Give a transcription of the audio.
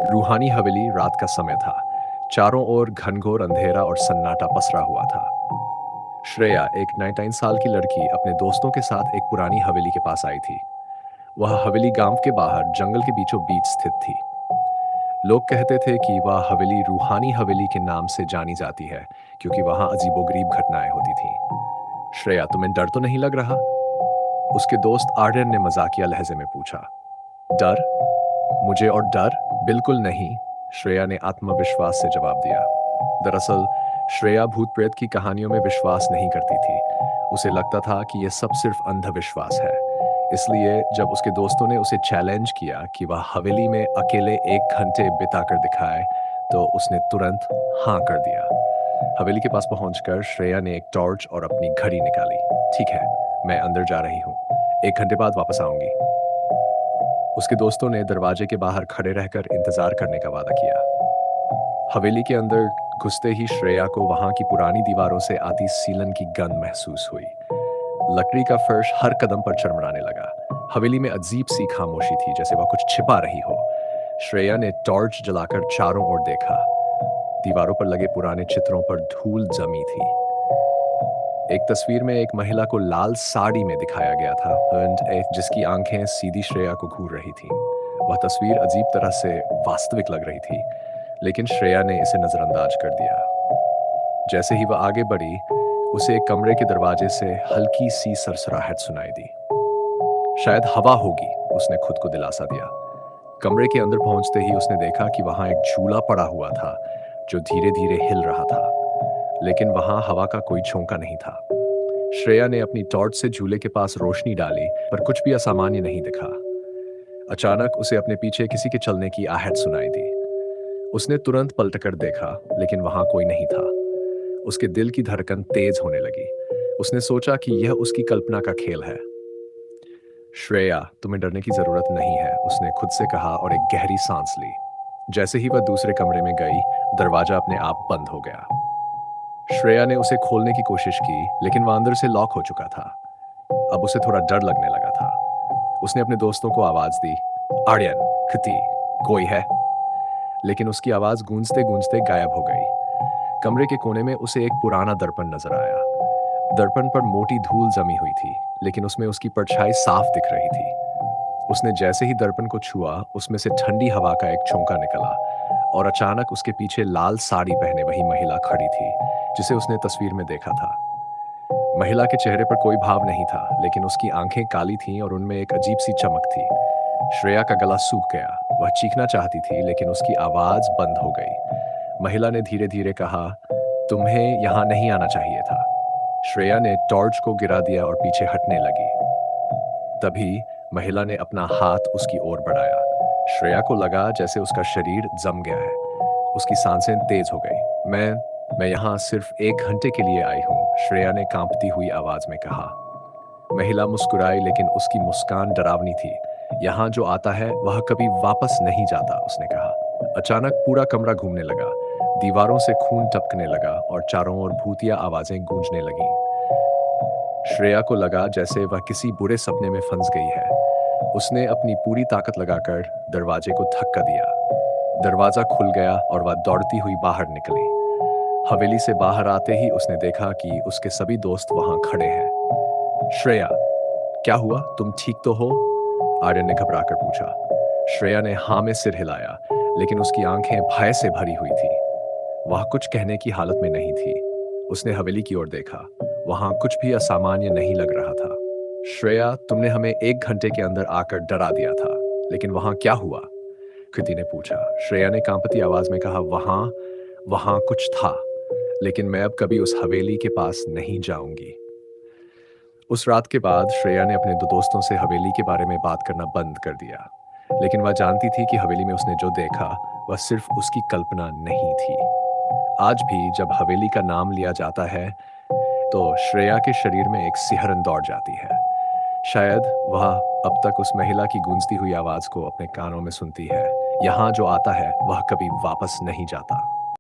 रूहानी हवेली रात का समय था। चारों ओर घनघोर अंधेरा और सन्नाटा पसरा हुआ था। श्रेया, एक 19 साल की लड़की, अपने दोस्तों के साथ एक पुरानी हवेली के पास आई थी। वह हवेली गांव के बाहर जंगल के बीचों बीच स्थित थी। लोग कहते थे कि वह हवेली रूहानी हवेली के नाम से जानी जाती है, क्योंकि वहां अजीबोगरीब घटनाएं होती थीं। श्रेया, तुम्हें डर तो नहीं लग रहा? उसके दोस्त आर्यन ने मजाकिया लहजे में पूछा। डर? मुझे और डर? बिल्कुल नहीं, श्रेया ने आत्मविश्वास से जवाब दिया। दरअसल श्रेया भूत प्रेत की कहानियों में विश्वास नहीं करती थी। उसे लगता था कि यह सब सिर्फ अंधविश्वास है। इसलिए जब उसके दोस्तों ने उसे चैलेंज किया कि वह हवेली में अकेले 1 घंटे बिताकर दिखाए, तो उसने तुरंत हाँ कर दिया। हवेली के पास पहुंचकर श्रेया ने एक टॉर्च और अपनी घड़ी निकाली। ठीक है, मैं अंदर जा रही हूँ, 1 घंटे बाद वापस आऊंगी। उसके दोस्तों ने दरवाजे के बाहर खड़े रहकर इंतजार करने का वादा किया। हवेली के अंदर घुसते ही श्रेया को वहां की पुरानी दीवारों से आती सीलन की गंध महसूस हुई। लकड़ी का फर्श हर कदम पर चरमराने लगा। हवेली में अजीब सी खामोशी थी, जैसे वह कुछ छिपा रही हो। श्रेया ने टॉर्च जलाकर चारों ओर देखा। दीवारों पर लगे पुराने चित्रों पर धूल जमी थी। एक तस्वीर में एक महिला को लाल साड़ी में दिखाया गया था, जिसकी आंखें सीधी श्रेया को घूर रही थीं। वह तस्वीर अजीब तरह से वास्तविक लग रही थी, लेकिन श्रेया ने इसे नजरअंदाज कर दिया। जैसे ही वह आगे बढ़ी, उसे एक कमरे के दरवाजे से हल्की सी सरसराहट सुनाई दी। शायद हवा होगी, उसने खुद को दिलासा दिया। कमरे के अंदर पहुंचते ही उसने देखा कि वहां एक झूला पड़ा हुआ था, जो धीरे धीरे हिल रहा था, लेकिन वहां हवा का कोई झोंका नहीं था। श्रेया ने अपनी टॉर्च से झूले के पास रोशनी डाली, पर कुछ भी असामान्य नहीं दिखा। अचानक उसे अपने पीछे किसी के चलने की आहट सुनाई दी। उसने तुरंत पलटकर देखा, लेकिन वहां कोई नहीं था। उसके दिल की धड़कन तेज होने लगी। उसने सोचा कि यह उसकी कल्पना का खेल है। श्रेया, तुम्हें डरने की जरूरत नहीं है, उसने खुद से कहा और एक गहरी सांस ली। जैसे ही वह दूसरे कमरे में गई, दरवाजा अपने आप बंद हो गया। श्रेया ने उसे खोलने की कोशिश की, लेकिन वह अंदर से लॉक हो चुका था। अब उसे थोड़ा डर लगने लगा था। उसने अपने दोस्तों को आवाज दी, आर्यन, कृति, कोई है? लेकिन उसकी आवाज गूंजते गूंजते गायब हो गई। कमरे के कोने में उसे एक पुराना दर्पण नजर आया। दर्पण पर मोटी धूल जमी हुई थी, लेकिन उसमें उसकी परछाई साफ दिख रही थी। उसने जैसे ही दर्पण को छुआ, उसमें से ठंडी हवा का एक झोंका निकला, और अचानक उसके पीछे लाल साड़ी पहने वही महिला खड़ी थी, जिसे उसने तस्वीर में देखा था। महिला के चेहरे पर कोई भाव नहीं था, लेकिन उसकी आंखें काली थीं और उनमें एक अजीब सी चमक थी। श्रेया का गला सूख गया। वह चीखना चाहती थी, लेकिन उसकी आवाज बंद हो गई। महिला ने धीरे धीरे कहा, तुम्हें यहां नहीं आना चाहिए था। श्रेया ने टॉर्च को गिरा दिया और पीछे हटने लगी। तभी महिला ने अपना हाथ उसकी ओर बढ़ाया। श्रेया को लगा जैसे उसका शरीर जम गया है। उसकी सांसें तेज हो गई। मैं यहाँ सिर्फ 1 घंटे के लिए आई हूँ, श्रेया ने कांपती हुई आवाज में कहा। महिला मुस्कुराई, लेकिन उसकी मुस्कान डरावनी थी। यहाँ जो आता है वह कभी वापस नहीं जाता, उसने कहा। अचानक पूरा कमरा घूमने लगा। दीवारों से खून टपकने लगा और चारों ओर भूतिया आवाजें गूंजने लगीं। श्रेया को लगा जैसे वह किसी बुरे सपने में फंस गई है। उसने अपनी पूरी ताकत लगाकर दरवाजे को धक्का दिया। दरवाजा खुल गया और वह दौड़ती हुई बाहर निकली। हवेली से बाहर आते ही उसने देखा कि उसके सभी दोस्त वहां खड़े हैं। श्रेया, क्या हुआ? तुम ठीक तो हो? आर्यन ने घबराकर पूछा। श्रेया ने हाँ में सिर हिलाया, लेकिन उसकी आंखें भय से भरी हुई थी। वह कुछ कहने की हालत में नहीं थी। उसने हवेली की ओर देखा। वहां कुछ भी असामान्य नहीं लग रहा था। श्रेया, तुमने हमें 1 घंटे के अंदर आकर डरा दिया था, लेकिन वहां क्या हुआ? कृति ने पूछा। श्रेया ने कांपती आवाज में कहा, वहां वहां कुछ था, लेकिन मैं अब कभी उस हवेली के पास नहीं जाऊंगी। उस रात के बाद श्रेया ने अपने दो दोस्तों से हवेली के बारे में बात करना बंद कर दिया, लेकिन वह जानती थी कि हवेली में उसने जो देखा वह सिर्फ उसकी कल्पना नहीं थी। आज भी जब हवेली का नाम लिया जाता है, तो श्रेया के शरीर में एक सिहरन दौड़ जाती है। शायद वह अब तक उस महिला की गूंजती हुई आवाज को अपने कानों में सुनती है। यहाँ जो आता है वह कभी वापस नहीं जाता।